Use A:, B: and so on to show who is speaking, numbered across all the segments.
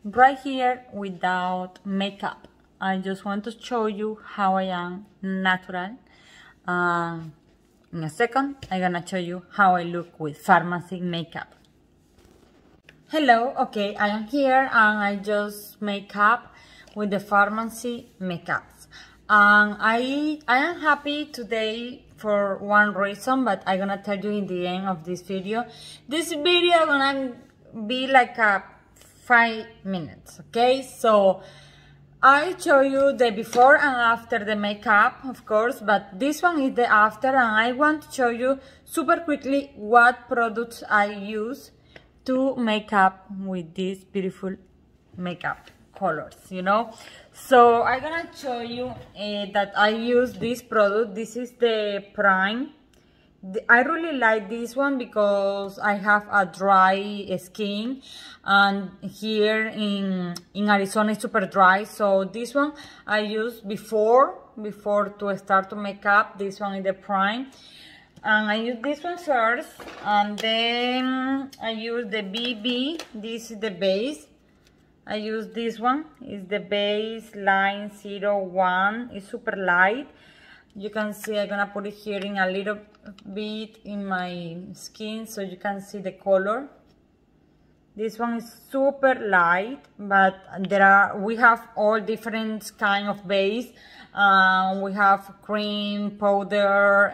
A: right here without makeup. I just want to show you how I am natural. In a second, I'm gonna show you how I look with pharmacy makeup. Hello, okay, I am here and I just make up with the pharmacy makeups. And I am happy today for one reason, but I'm gonna tell you in the end of this video. This video gonna be like a 5 minutes, okay? So I show you the before and after the makeup, of course, but this one is the after, and I want to show you super quickly what products I use to make up with these beautiful makeup colors, you know. So I'm gonna show you that I use this product. This is the Prime. I really like this one because I have a dry skin, and here in Arizona it's super dry. So this one I use before to start to make up. This one is the Prime. And I use this one first, and then I use the BB. This is the base. I use this one. It's the base line 01. It's super light. You can see I'm gonna put it here in a little bit in my skin so you can see the color. This one is super light, but we have all different kind of base. We have cream, powder,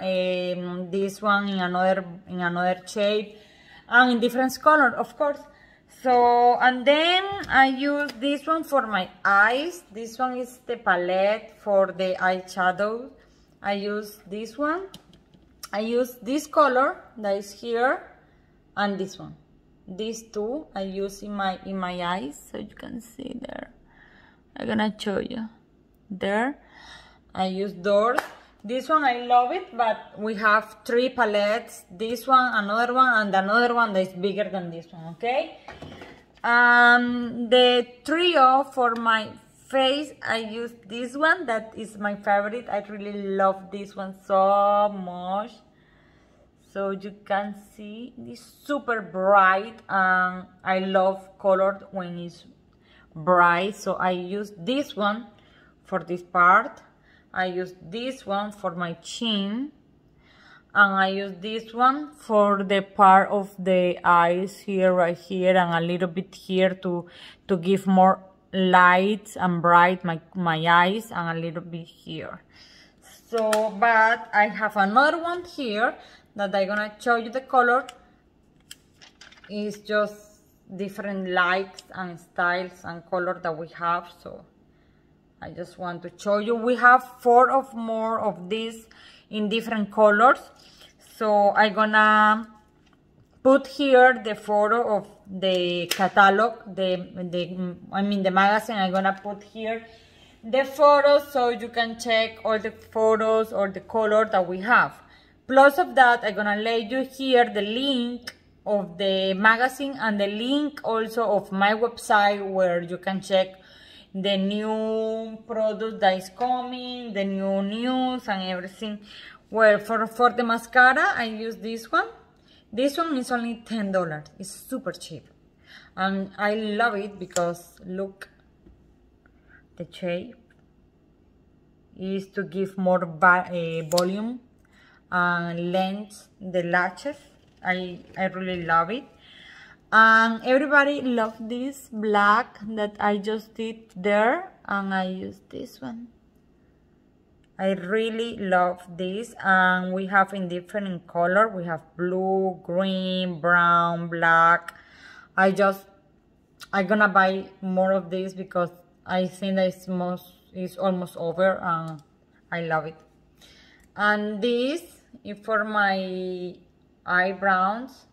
A: this one in another shape, and in different color, of course. So, and then I use this one for my eyes. This one is the palette for the eyeshadow. I use this one. I use this color that is here, and this one. These two I use in my eyes, so you can see there. I'm gonna show you there. I use those. This one I love it, but we have 3 palettes. This one, another one, and another one that is bigger than this one. Okay. The trio for my face, I use this one. That is my favorite. I really love this one so much. So you can see this super bright, and I love color when it's bright. So I use this one for this part. I use this one for my chin, and I use this one for the part of the eyes here, right here, and a little bit here to give more light and bright my eyes, and a little bit here. So, but I have another one here that I'm gonna show you the color. It's just different lights and styles and color that we have. So I just want to show you. We have 4 or more of these in different colors. So I'm gonna put here the photo of the catalog, the magazine. I'm gonna put here the photos so you can check all the photos or the color that we have. Plus of that, I'm gonna lay you here the link of the magazine and the link also of my website where you can check the new product that is coming, the new news and everything. Well, for the mascara, I use this one. This one is only $10. It's super cheap. And I love it because look, the shape is to give more volume and length the lashes. I really love it. And everybody loves this black that I just did there, and I use this one. I really love this, and we have in different color. We have blue, green, brown, black. I'm gonna buy more of this because I think that it's almost over, and I love it. And this is for my eyebrows.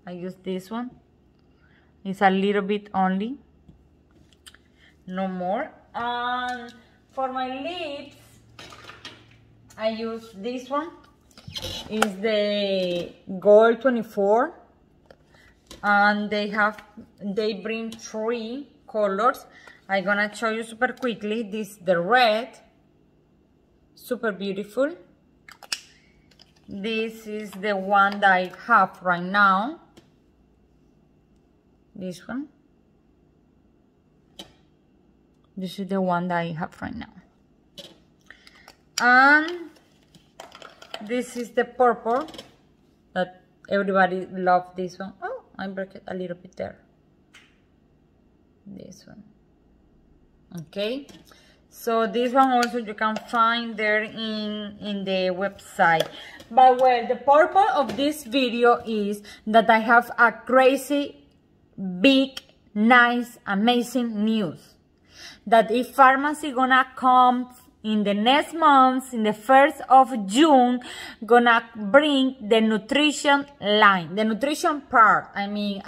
A: I use this one. It's a little bit only, no more. And for my lips, I use this one. It's the Gold 24, and they bring 3 colors. I'm gonna show you super quickly. This is the red, super beautiful. This is the one that I have right now. This one. This is the one that I have right now. And this is the purple that everybody loves. This one. Oh, I broke it a little bit there. This one. Okay, so this one also you can find there in the website. But well, the purpose of this video is that I have a crazy, big, nice, amazing news. That if pharmacy gonna come in the next month, in the 1st of June, gonna bring the nutrition line, the nutrition part. I mean,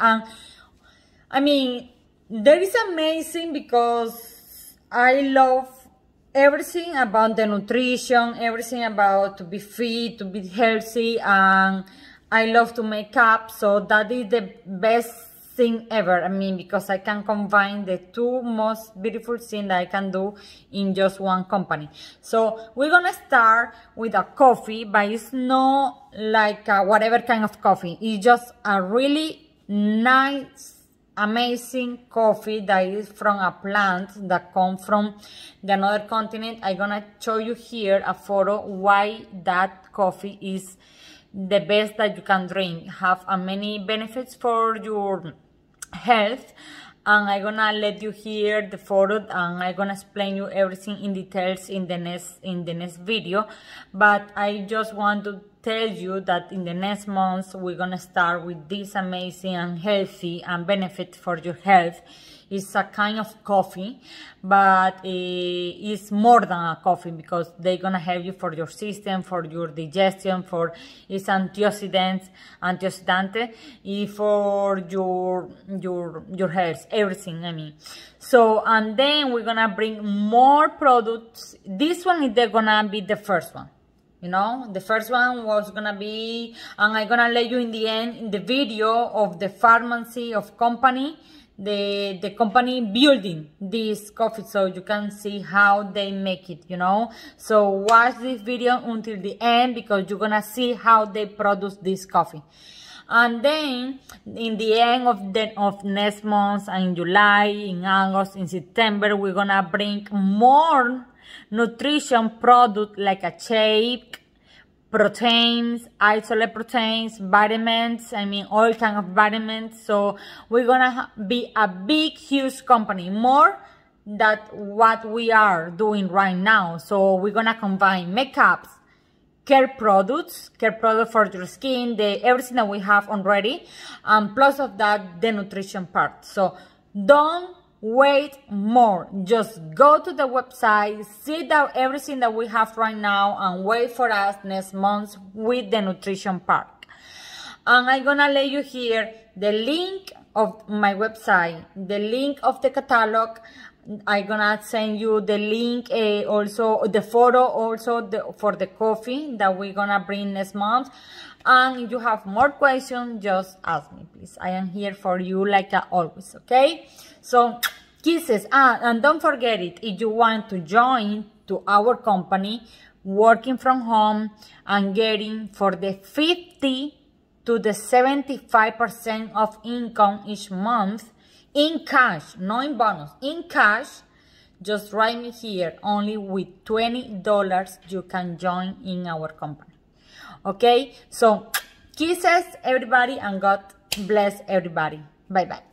A: that is amazing because I love everything about the nutrition, everything about to be fit, to be healthy, and I love to make up. So that is the best thing ever. I mean, because I can combine the two most beautiful things that I can do in just one company. So we're gonna start with a coffee, but it's not like whatever kind of coffee. It's just a really nice, amazing coffee that is from a plant that comes from another continent. I'm gonna show you here a photo why that coffee is the best that you can drink. Have many benefits for your health, and I'm gonna let you hear the photo, and I'm gonna explain you everything in details in the next video. But I just want to tell you that in the next months we're gonna start with this amazing and healthy and benefit for your health. It's a kind of coffee, but it's more than a coffee because they're gonna help you for your system, for your digestion, for its antioxidant, for your health, everything. I mean, so and then we're gonna bring more products. This one is gonna be the first one. You know, the first one was gonna be, and I'm gonna let you in the end, in the video of the pharmacy of company, the company building this coffee, so you can see how they make it, you know. So watch this video until the end because you're gonna see how they produce this coffee. And then in the end of next month, in July, in August, in September, we're gonna bring more nutrition product like a shake, proteins, isolate proteins, vitamins, I mean all kind of vitamins. So we're gonna be a big, huge company, more than what we are doing right now. So we're gonna combine makeups, care products for your skin, everything that we have already, and plus of that, the nutrition part. So don't wait more. Just go to the website, see that everything that we have right now, and wait for us next month with the nutrition part. And I'm gonna let you here the link of my website, the link of the catalog. I'm gonna send you the link, also the photo, also for the coffee that we're gonna bring next month. And if you have more questions, just ask me, please. I am here for you like always, okay? So, kisses. And don't forget it, if you want to join to our company, working from home and getting for the 50 to the 75% of income each month, in cash, not in bonus, in cash, just write me here. Only with $20 you can join in our company. Okay, so kisses everybody, and God bless everybody. Bye bye.